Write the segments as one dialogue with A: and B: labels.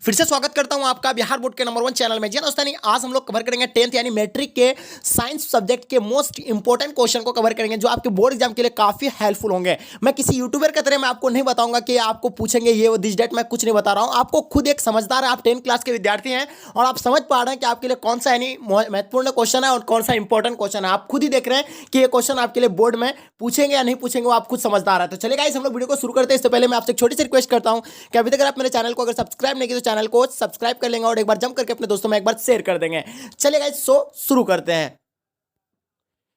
A: फिर से स्वागत करता हूं आपका बिहार बोर्ड के नंबर 1 चैनल में। जी दोस्तों, आज हम लोग कवर करेंगे 10th यानी मैट्रिक के साइंस सब्जेक्ट के मोस्ट इंपोर्टेंट क्वेश्चन को कवर करेंगे जो आपके बोर्ड एग्जाम के लिए काफी हेल्पफुल होंगे। मैं किसी यूट्यूबर की तरह मैं आपको नहीं बताऊंगा कि आपको पूछेंगे ये वो दिस डेट, मैं कुछ नहीं बता रहा हूं। आपको खुद एक समझदार है, आप 10th क्लास के विद्यार्थी हैं और आप समझ पा रहे हैं कि आपके लिए कौन सा यानी महत्वपूर्ण क्वेश्चन है और कौन सा इंपॉर्टेंट क्वेश्चन है। आप खुद ही देख रहे हैं कि ये क्वेश्चन आपके लिए बोर्ड में पूछेंगे या नहीं पूछेंगे, वो आप खुद समझदार है। तो चलिए गाइस, हम लोग वीडियो को शुरू करते हैं। इससे पहले मैं आपसे एक छोटी सी रिक्वेस्ट करता हूं कि अभी तक आप मेरे चैनल को अगर सब्सक्राइब नहीं किया तो चैनल को सब्सक्राइब कर लेंगे और एक बार जंप करके अपने दोस्तों में एक बार शेयर कर देंगे। चलिए गाइस, शुरू करते हैं।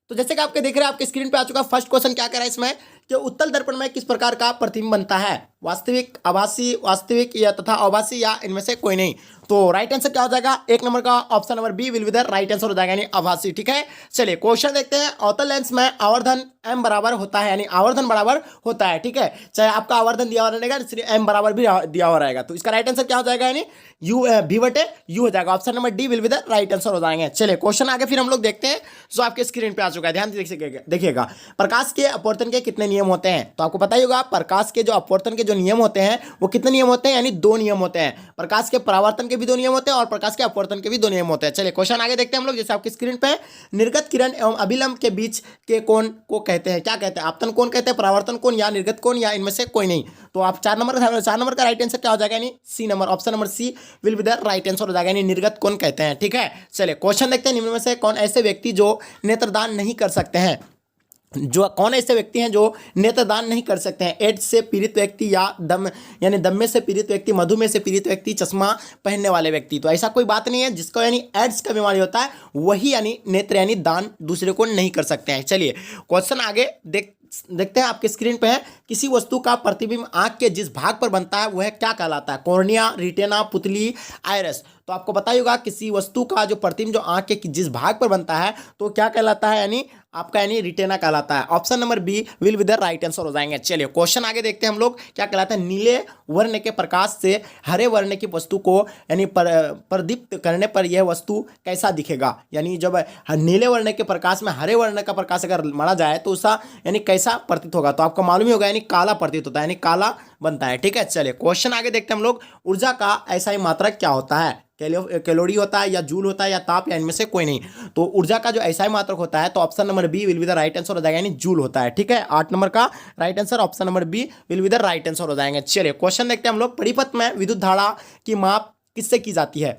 A: तो जैसे कि आपके देख रहे हैं, आपके स्क्रीन पे आ चुका फर्स्ट क्वेश्चन। क्या करा है इसमें कि उत्तल दर्पण में किस प्रकार का प्रतिबिंब बनता है? वास्तविक, आभासी, वास्तविक या तथा आभासी या इनमें से कोई नहीं। तो राइट आंसर क्या हो जाएगा? एक नंबर का option number B will be the right answer हो जाएगा, यानी आभासी। ठीक है, चलिए क्वेश्चन देखते हैं। अवतल लेंस में आवर्धन m बराबर होता है, यानी आवर्धन बराबर होता है। ठीक है, चाहे आपका आवर्धन दिया हुआ रहेगा, m बराबर भी दिया हुआ रहेगा। तो इसका राइट आंसर क्या हो जाएगा? यानी u v बटे u हो जाएगा। Option number D will be the right answer हो जाएंगे। चलिए क्वेश्चन आगे फिर हम लोग देखते हैं जो आपके स्क्रीन पे आ चुका है। ध्यान से देखिएगा। प्रकाश के अपवर्तन के कितने नियम होते हैं? तो आपको पता ही होगा, प्रकाश के जो अपवर्तन के जो नियम होते हैं वो कितने नियम होते हैं? यानी 2 नियम होते हैं। प्रकाश के परावर्तन के भी 2 नियम होते हैं और प्रकाश के अपवर्तन के भी 2 नियम होते हैं। चलिए क्वेश्चन आगे देखते हैं हम लोग। जैसे आपकी स्क्रीन पे, निर्गत किरण एवं अभिलंब के बीच के कोण को कहते हैं, क्या कहते हैं? आपतन कोण कहते हैं, परावर्तन कोण या निर्गत कोण, या इनमें से कोई नहीं। तो आप 4 नंबर का राइट आंसर क्या हो जाएगा? यानी C number, option number C will be the right answer हो जाएगा, यानी निर्गत कोण कहते हैं। ठीक है, चलिए क्वेश्चन देखते हैं। निम्न में से कौन ऐसे व्यक्ति जो नेत्रदान नहीं कर सकते हैं? जो कौन ऐसे व्यक्ति हैं जो नेत्रदान नहीं कर सकते हैं? एड्स से पीड़ित व्यक्ति, या दम यानी दम्मे से पीड़ित व्यक्ति, मधुमेह से पीड़ित व्यक्ति, चश्मा पहनने वाले व्यक्ति। तो ऐसा कोई बात नहीं है जिसको यानी एड्स का बीमारी होता है वही यानी नेत्र यानी दान दूसरे को नहीं कर सकते हैं। चलिए क्वेश्चन आगे देखते हैं। आपके स्क्रीन पे है, किसी वस्तु का प्रतिबिंब आंख के जिस भाग पर बनता है वह क्या कहलाता है? कॉर्निया, रिटेना, पुतली, आइरिस। तो आपको पता ही होगा, किसी वस्तु का जो प्रतिबिंब जो आंख के जिस भाग पर बनता है तो क्या कहलाता है? यानी आपका यानी रिटेना कहलाता है। Option number B will be the right answer हो जाएंगे। चलिए क्वेश्चन आगे देखते हैं हम लोग। क्या कहलाता है? नीले वर्ण के प्रकाश से हरे वर्ण की वस्तु को यानी प्रदीप्त करने पर यह वस्तु कैसा दिखेगा? यानी जब नीले वर्ण के प्रकाश में हरे वर्ण का प्रकाश अगर मारा जाए तो उसका यानी कैसा प्रतीत होगा? तो आपको मालूम ही होगा, यानी काला प्रतीत होता है, यानी काला बनता है। ठीक है, चलिए क्वेश्चन आगे देखते हैं हम लोग। ऊर्जा का ऐसा ही मात्रक क्या होता है? कैलोरी होता है, या जूल होता है, या ताप, या इनमें से कोई नहीं। तो ऊर्जा का जो ऐसा ही मात्रक होता है तो option number B will be the right answer हो जाएगा, यानी जूल होता है। ठीक है, 8 नंबर का right answer option number B will be the right answer हो जाएंगे। चलिए क्वेश्चन देखते हैं हम लोग। परिपथ में विद्युत धारा की माप किससे की जाती है?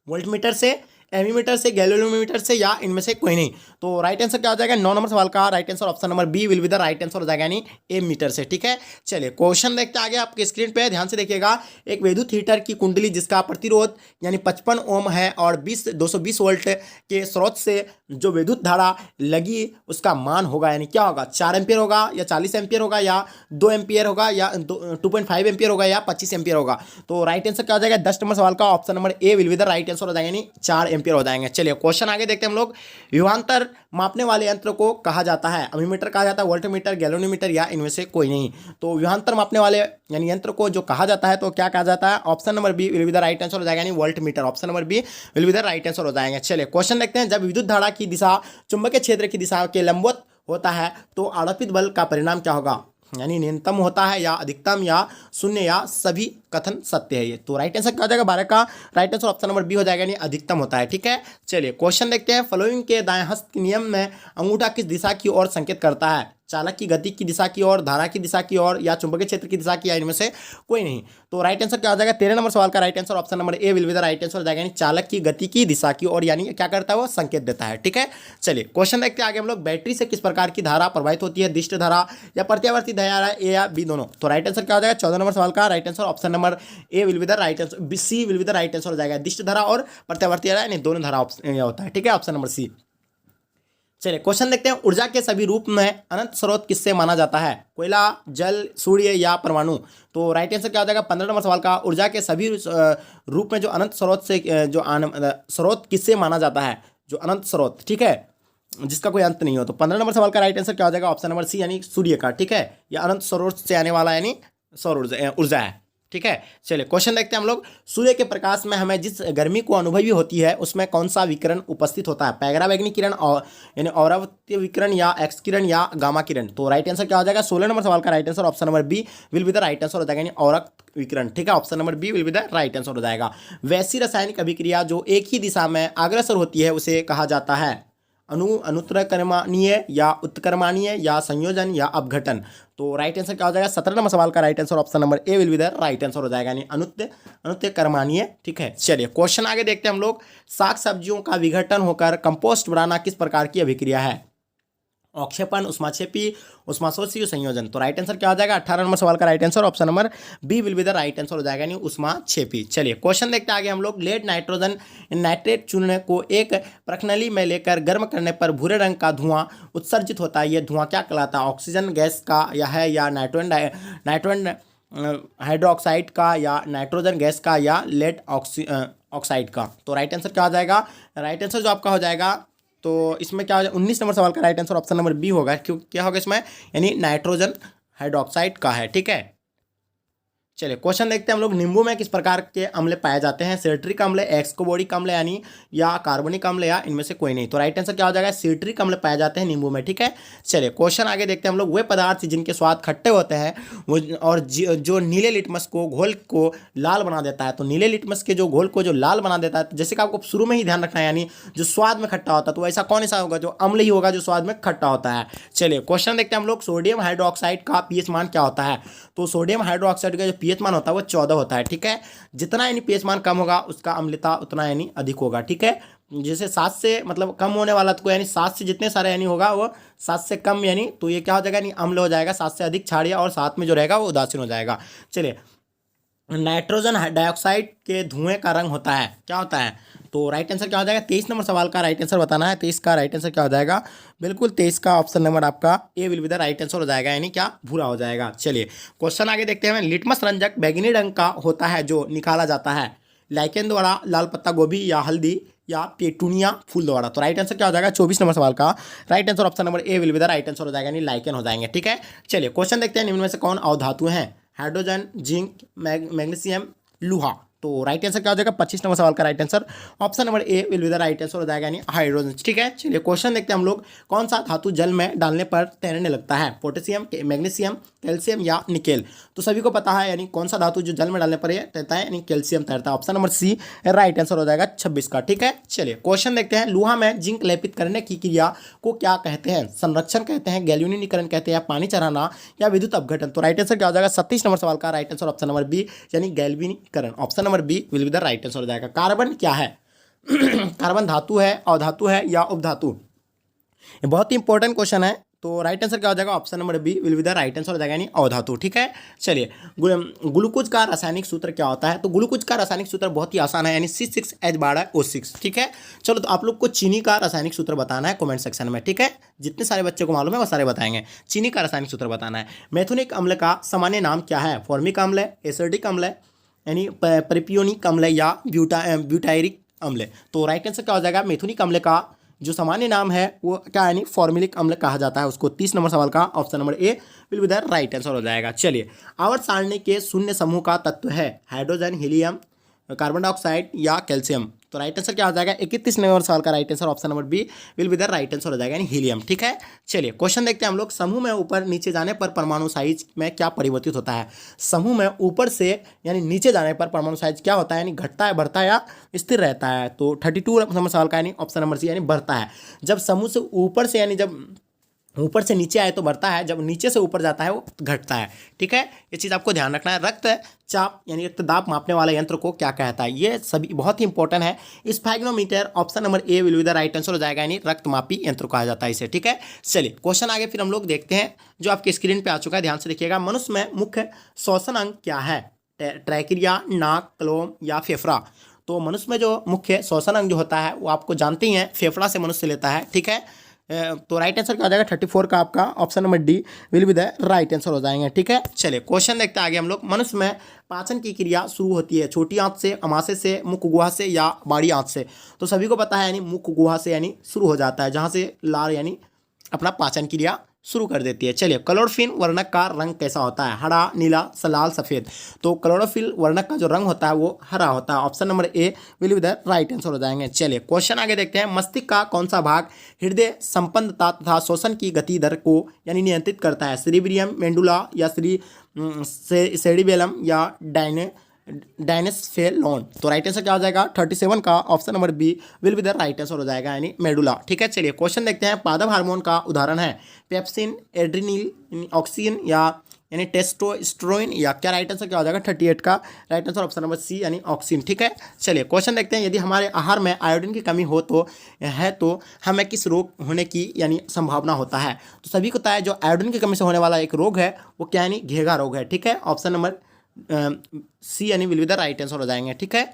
A: वोल्टमीटर से, एमीमीटर से, गैलोरीमीटर से, या इनमें से कोई नहीं। तो राइट आंसर क्या हो जाएगा? 9 नंबर सवाल का right answer option number B will be the right answer हो जाएगा, यानी एमीमीटर से। ठीक है, चलिए क्वेश्चन देखते हैं आगे। आपके स्क्रीन पे ध्यान से देखिएगा। एक विद्युत हीटर की कुंडली जिसका प्रतिरोध यानी 55 ओम है और 220 वोल्ट के स्रोत से जो विद्युत धारा लगी उसका मान होगा, यानी क्या होगा? 4 एम्पियर होगा, या 40 एम्पियर होगा, या 2 एम्पियर होगा, या 2.5 एम्पियर होगा, या 25 एम्पियर होगा। तो राइट आंसर क्या हो जाएगा? 10 नंबर सवाल का option number A will be the right answer हो जाएगा, यानी 4 एम्पियर हो जाएंगे। चलिए क्वेश्चन आगे देखते हैं हम लोग। विभवांतर मापने वाले यंत्र को कहा जाता है? अमीमीटर कहा जाता है, वोल्टमीटर, गैलोरीमीटर, या इनमें से कोई नहीं। तो विभवांतर मापने वाले यानी यंत्र को जो कहा जाता है तो क्या कहा जाता है? Option number B will be the right answer हो जाएगा, यानी voltmeter. Option number B will be the right answer हो जाएंगे। चलिए क्वेश्चन देखते हैं। जब विद्युत धारा की दिशा चुंबकीय क्षेत्र की दिशा के लंबवत होता है तो आरोपित बल का परिणाम क्या होगा? यानी न्यूनतम होता है, या अधिकतम, या शून्य, या सभी कथन सत्य है ये। तो राइट आंसर क्या हो जाएगा? 12 का right answer option number B हो जाएगा, यानी अधिकतम होता है। ठीक है, चलिए क्वेश्चन देखते हैं। फॉलोइंग के दाएं हस्त के नियम में अंगूठा किस दिशा की ओर संकेत करता है? चालक की गति की दिशा की ओर, धारा की दिशा की ओर, या चुंबकीय क्षेत्र की दिशा की, या इनमें से कोई नहीं। तो राइट आंसर क्या हो जाएगा? 13 नंबर सवाल का right answer option number A will be the right answer हो जाएगा, यानी चालक की गति की दिशा की ओर, यानी क्या करता है? वो संकेत देता है। ठीक है, चलिए क्वेश्चन देखते हैं आगे हम लोग। बैटरी से किस प्रकार की धारा प्रवाहित होती है? दिष्ट धारा या प्रत्यावर्ती धारा, ए या बी दोनों? तो राइट आंसर क्या हो जाएगा? 14 नंबर सवाल का right answer option number A will be the right answer, C will be the right answer हो जाएगा। दिष्ट धारा और प्रत्यावर्ती धारा यानी दोनों धारा होता है। ठीक है, ऑप्शन नंबर सी। चलिए क्वेश्चन देखते हैं। ऊर्जा के सभी रूप में अनंत स्रोत किससे माना जाता है? कोयला, जल, सूर्य, या परमाणु? तो राइट आंसर क्या हो जाएगा? 15 नंबर सवाल का ऊर्जा के सभी रूप में जो अनंत स्रोत से जो स्रोत किससे माना जाता है? जो अनंत स्रोत, ठीक है, जिसका कोई अंत नहीं हो। तो 15 नंबर सवाल का राइट आंसर क्या हो जाएगा? ऑप्शन नंबर सी, यानी सूर्य का। ठीक है, या अनंत स्रोत से आने वाला यानी सौर ऊर्जा है। ठीक है। चलिए क्वेश्चन देखते हैं हम लोग। सूर्य के प्रकाश में हमें जिस गर्मी को अनुभवी होती है उसमें कौन सा विकिरण उपस्थित होता है? पैगरावैगनी किरण और यानी औरावती विकिरण या एक्स किरण या गामा किरण? तो राइट आंसर क्या हो जाएगा? 16 नंबर सवाल का right answer option number B will be the right answer हो जाएगा, यानी औरक विकिरण। ठीक है, option number B will be the right answer हो जाएगा। वैसी रासायनिक अभिक्रिया जो एक ही दिशा में अग्रसर होती है उसे कहा जाता है? अनुत्तरकर्मानीय या उत्कर्मानीय या संयोजन या अपघटन? तो राइट आंसर क्या हो जाएगा? 17 नंबर सवाल का right answer option number A will be the right answer हो जाएगा, यानी अनुत्तरकर्मानीय। ठीक है, चलिए क्वेश्चन आगे देखते हैं हम लोग। साग सब्जियों का विघटन होकर कंपोस्ट बनाना किस प्रकार की अभिक्रिया है? अवक्षेपण, उष्माक्षेपी, उष्माशोषी, संयोजन? तो राइट आंसर क्या हो जाएगा? 18 नंबर सवाल का right answer option number B will be the right answer हो जाएगा, यानी उष्माक्षेपी। चलिए क्वेश्चन देखते हैं आगे हम लोग। लेड नाइट्रोजन नाइट्रेट चूर्ण को एक प्रखनली में लेकर गर्म करने पर भूरे रंग का धुआं उत्सर्जित होता है, यह धुआं क्या कहलाता है? ऑक्सीजन गैस का या नाइट्रोजन हाइड्रोक्साइड का या नाइट्रोजन गैस का या लेड ऑक्साइड का? तो राइट आंसर क्या हो जाएगा? राइट आंसर जो आपका हो जाएगा तो इसमें क्या हो जाएगा? 19 नंबर सवाल का right answer option number B होगा। क्यों क्या होगा इसमें? यानी नाइट्रोजन हाइड्रोक्साइड का है। ठीक है, चलिए क्वेश्चन देखते हैं हम लोग। नींबू में किस प्रकार के अम्ल पाए जाते हैं? सिट्रिक अम्ल, एक्सकोबोरिक अम्ल यानी या कार्बनिक अम्ल या इनमें से कोई नहीं? तो राइट आंसर क्या हो जाएगा? सिट्रिक अम्ल पाए जाते हैं नींबू में। ठीक है, चलिए क्वेश्चन आगे देखते हैं हम लोग। वे पदार्थ जिनके स्वाद खट्टे होते हैं वो और जो नीले लिटमस को घोल को लाल बना देता है, तो नीले लिटमस के जो घोल को जो लाल बना देता है, जैसे कि आपको शुरू में ही ध्यान रखना है, यानी जो स्वाद में खट्टा होता है, तो ऐसा कौन सा होगा? जो अम्ल ही होगा जो स्वाद में खट्टा होता है। चलिए क्वेश्चन देखते हैं हम लोग। सोडियम हाइड्रोक्साइड का पीएच मान क्या होता है? तो सोडियम हाइड्रोक्साइड का जो पीएच मान होता है वो 14 होता है। ठीक है, जितना यानी पीएच मान कम होगा उसका अम्लता उतना यानी अधिक होगा। ठीक है, जैसे 7 से मतलब कम होने वाला तो यानी 7 से जितने सारे यानी होगा वो 7 से कम, यानी तो ये क्या हो जाएगा? यानी अम्ल हो जाएगा। 7 से अधिक क्षारीय और 7 में जो रहेगा वो उदासीन हो जाएगा। चलिए, नाइट्रोजन डाइऑक्साइड के धुएं का रंग होता है, क्या होता है? तो राइट आंसर क्या हो जाएगा? 23 नंबर सवाल का राइट आंसर बताना है। 23 का राइट आंसर क्या हो जाएगा? बिल्कुल 23 का ऑप्शन नंबर आपका A will be the right answer हो जाएगा, यानी क्या? भूरा हो जाएगा। चलिए क्वेश्चन आगे देखते हैं। लिटमस रंजक बैगनी रंग का होता है जो निकाला जाता है लाइकेन द्वारा, लाल पत्ता गोभी या हल्दी या पेटूनिया फूल द्वारा? तो राइट आंसर क्या हो जाएगा? 24 नंबर सवाल का right answer option number A will be the right answer हो जाएगा, यानी लाइकेन हो जाएंगे। ठीक है, चलिए क्वेश्चन देखते हैं। निम्न में से कौन अवधातु हैं? हाइड्रोजन, जिंक, मैग्नीशियम, लोहा? तो राइट आंसर क्या हो जाएगा? 25 नंबर सवाल का right answer option number A will be the right answer हो जाएगा, यानी हाइड्रोजन। ठीक है, चलिए क्वेश्चन देखते हैं हम लोग। कौन सा धातु जल में डालने पर तैरने लगता है? पोटेशियम, मैग्नीशियम, कैल्शियम या निकेल? तो सभी को पता है, यानी कौन सा धातु जो जल में डालने पर तैरता है, यानी कैल्शियम तैरता है। Option number C right answer हो जाएगा 26 का। ठीक है, चलिए क्वेश्चन देखते हैं। लोहा में जिंक लेपित करने की क्रिया को क्या कहते हैं? संरक्षण कहते हैं, गैल्वेनीकरण कहते हैं, पानी चढ़ाना या विद्युत अपघटन? तो राइट आंसर क्या हो जाएगा? 37 नंबर सवाल का right answer option number B, यानी गैल्वेनीकरण। Option number B will be the right answer हो जाएगा। कार्बन क्या है? कार्बन धातु है, अधातु है या उपधातु? ये बहुत ही इंपॉर्टेंट क्वेश्चन है। तो राइट आंसर क्या हो जाएगा? Option number B will be the right answer हो जाएगा, यानी अवधातु। ठीक है, चलिए ग्लूकोज का रासायनिक सूत्र क्या होता है? तो ग्लूकोज का रासायनिक सूत्र बहुत ही आसान है, यानी C6H12O6। ठीक है, चलो तो आप लोग को चीनी का रासायनिक सूत्र बताना है कमेंट सेक्शन में। ठीक है, जितने सारे बच्चे को मालूम है वो सारे बताएंगे। चीनी का रासायनिक सूत्र बताना है। मैथुनिक अम्ल का सामान्य नाम क्या है? फॉर्मिक अम्ल, एसिडिक अम्ल, यानी प्रोपियोनिक अम्ल या ब्यूटायरिक अम्ल? तो राइट आंसर क्या हो जाएगा? मैथुनिक अम्ल का जो सामान्य नाम है वो क्या, यानी फॉर्मिलिक अम्ल कहा जाता है उसको। 30 नंबर सवाल का option number A will be the right answer हो जाएगा। चलिए, आवर्त सारणी के शून्य समूह का तत्व है? हाइड्रोजन, हीलियम, कार्बन डाइऑक्साइड या कैल्शियम? तो राइट आंसर क्या हो जाएगा? 31 नंबर सवाल का right answer option number B will be the right answer हो जाएगा, यानी हीलियम। ठीक है, चलिए क्वेश्चन देखते हैं हम लोग। समूह में ऊपर नीचे जाने पर परमाणु साइज में क्या परिवर्तित होता है? समूह में ऊपर से यानी नीचे जाने पर परमाणु साइज क्या होता है? यानी घटता है, बढ़ता है या स्थिर रहता है? तो 32 नंबर सवाल का यानी ऑप्शन नंबर सी, यानी बढ़ता है। जब समूह से ऊपर से यानी जब ऊपर से नीचे आए तो बढ़ता है, जब नीचे से ऊपर जाता है वो घटता है। ठीक है, ये चीज़ आपको ध्यान रखना है। रक्तचाप यानी रक्तदाब मापने वाले यंत्र को क्या कहता है? ये सभी बहुत ही इंपॉर्टेंट है। स्फैग्नोमीटर option number A will be the right answer हो जाएगा, यानी रक्तमापी यंत्र कहा जाता है इसे। ठीक है, चलिए क्वेश्चन आगे फिर हम लोग देखते हैं जो आपके स्क्रीन पे आ चुका है, ध्यान से देखिएगा। मनुष्य में मुख्य श्वसन अंग क्या है? ट्रैकिया, नाक, क्लोम या फेफड़ा? तो मनुष्य में जो मुख्य श्वसन अंग जो होता है वो आपको जानते ही हैं, फेफड़ा से मनुष्य लेता है। ठीक है, तो राइट आंसर क्या हो जाएगा? 34 का आपका option number D will be the right answer हो जाएंगे। ठीक है, चलिए क्वेश्चन देखते हैं आगे हम लोग। मनुष्य में पाचन की क्रिया शुरू होती है छोटी आंत से, अमाशय से, मुख गुहा से या बड़ी आंत से? तो सभी को पता है, यानी मुख गुहा से यानी शुरू हो जाता है, जहाँ से लार यानी अपना पाचन क्रिया शुरू कर देती है। चलिए, क्लोरोफिल वर्णक का रंग कैसा होता है? हरा, नीला, लाल, सफेद। तो क्लोरोफिल वर्णक का जो रंग होता है वो हरा होता है। Option number A will be the right answer हो जाएंगे। चलिए, क्वेश्चन आगे देखते हैं। मस्तिष्क का कौन सा भाग हृदय संपन्नता तथा श्वसन की गति दर को यानी नियंत्रित करता है? सेरिब्रियम, मेडुला या सेरिबेलम या डायनेस्फेलोन। तो राइट आंसर क्या हो जाएगा? 37 का option number B will be the right answer हो जाएगा, यानी मेडुला। ठीक है, चलिए क्वेश्चन देखते हैं। पादप हार्मोन का उदाहरण है पेप्सिन, एड्रिनिल, ऑक्सिन या यानी टेस्टोस्टेरोन या क्या? राइट आंसर क्या हो जाएगा? 38 का right answer option number C यानी ऑक्सिन। ठीक है, चलिए क्वेश्चन देखते हैं। यदि हमारे आहार में आयोडीन की कमी हो तो हमें किस रोग होने की यानी संभावना होता है? तो सभी को पता है जो आयोडीन की कमी से होने वाला एक रोग है वो क्या यानी घेघा रोग है। ठीक है, ऑप्शन नंबर सी यानी will be the right answer हो जाएंगे। ठीक है,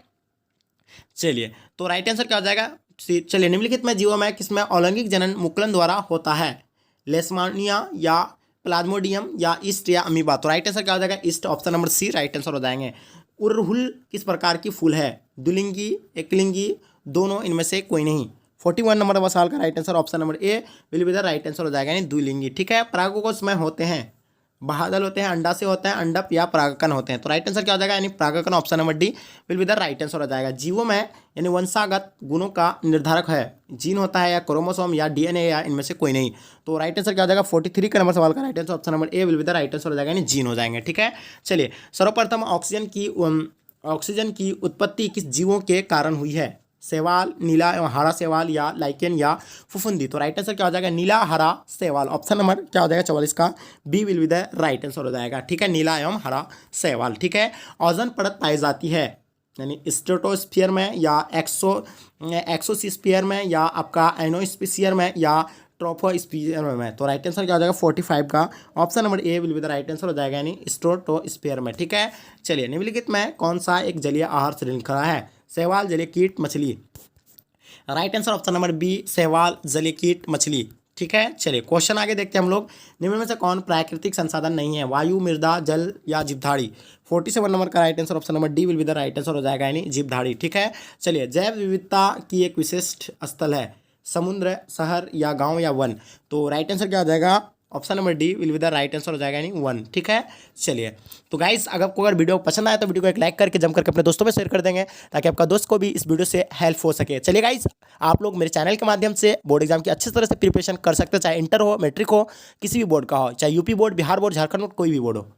A: चलिए तो राइट आंसर क्या हो जाएगा? सी। चलिए, निम्नलिखित में जीवों में किसमें अलैंगिक जनन मुकुलन द्वारा होता है? लेशमानिया या प्लाज्मोडियम या ईस्ट या अमीबा। तो राइट आंसर क्या हो जाएगा? Yeast, option number C right answer हो जाएंगे। उड़हुल किस प्रकार की फूल है? द्विलिंगी, एकलिंगी, दोनों, इनमें से कोई नहीं। 41 नंबर सवाल का right answer option number A will be the right answer हो जाएगा, यानी द्विलिंगी। ठीक है, परागकोश में होते हैं बादल होते हैं, अंडा से होते हैं, अंडप या परागकण होते हैं। तो राइट आंसर क्या हो जाएगा? यानी परागकण, option number D will be the right answer हो जाएगा। जीवों में यानी वंशागत गुणों का निर्धारक है जीन होता है या क्रोमोसोम या डीएनए या इनमें से कोई नहीं। तो राइट आंसर क्या हो जाएगा? 43 का नंबर सवाल का right answer option number A will be the right answer हो जाएगा, यानी जीन हो जाएंगे। ठीक है, चलिए सर्वप्रथम ऑक्सीजन की उत्पत्ति किस जीवों के कारण हुई है? शैवाल, नीला एवं हरा शैवाल या लाइकेन या फफूंदी। तो राइट आंसर क्या हो जाएगा? नीला हरा शैवाल, ऑप्शन नंबर क्या हो जाएगा? 44 का B will be the right answer हो जाएगा। ठीक है, नीला एवं हरा शैवाल। ठीक है, ओजोन परत पाई जाती है यानी स्ट्रेटोस्फीयर में या एक्सोस्फीयर में या आपका एनोस्फीयर में या ट्रोपोस्फीयर में। तो राइट आंसर क्या हो जाएगा? 45 का option number A will be the right answer हो जाएगा, यानी स्ट्रेटोस्फीयर में। ठीक है, चलिए निम्नलिखित में कौन सा एक जलीय आहार श्रृंखला है? शैवाल, जलीय कीट, मछली। Right answer option number B शैवाल, जलीय कीट, मछली। ठीक है, चलिए क्वेश्चन आगे देखते हैं हम लोग। निम्न में से कौन प्राकृतिक संसाधन नहीं है? वायु, मृदा, जल या जीवधारी। 47 नंबर का right answer option number D will be the right answer हो जाएगा, यानी जीवधारी। ठीक है, चलिए जैव विविधता की एक विशिष्ट स्थल है समुद्र, शहर या गाँव या वन। तो राइट आंसर क्या हो जाएगा? Option number D will be the right answer हो जाएगा, यानी वन। ठीक है, चलिए तो गाइस अगर वीडियो पसंद आया तो वीडियो को एक लाइक करके जम करके अपने दोस्तों में शेयर कर देंगे ताकि आपका दोस्त को भी इस वीडियो से हेल्प हो सके। चलिए गाइस, आप लोग मेरे चैनल के माध्यम से बोर्ड एग्जाम की अच्छी तरह से प्रिपरेशन कर सकते हो, चाहे इंटर हो, मैट्रिक हो, किसी भी बोर्ड का हो, चाहे UP board, Bihar board, Jharkhand board, कोई भी बोर्ड हो।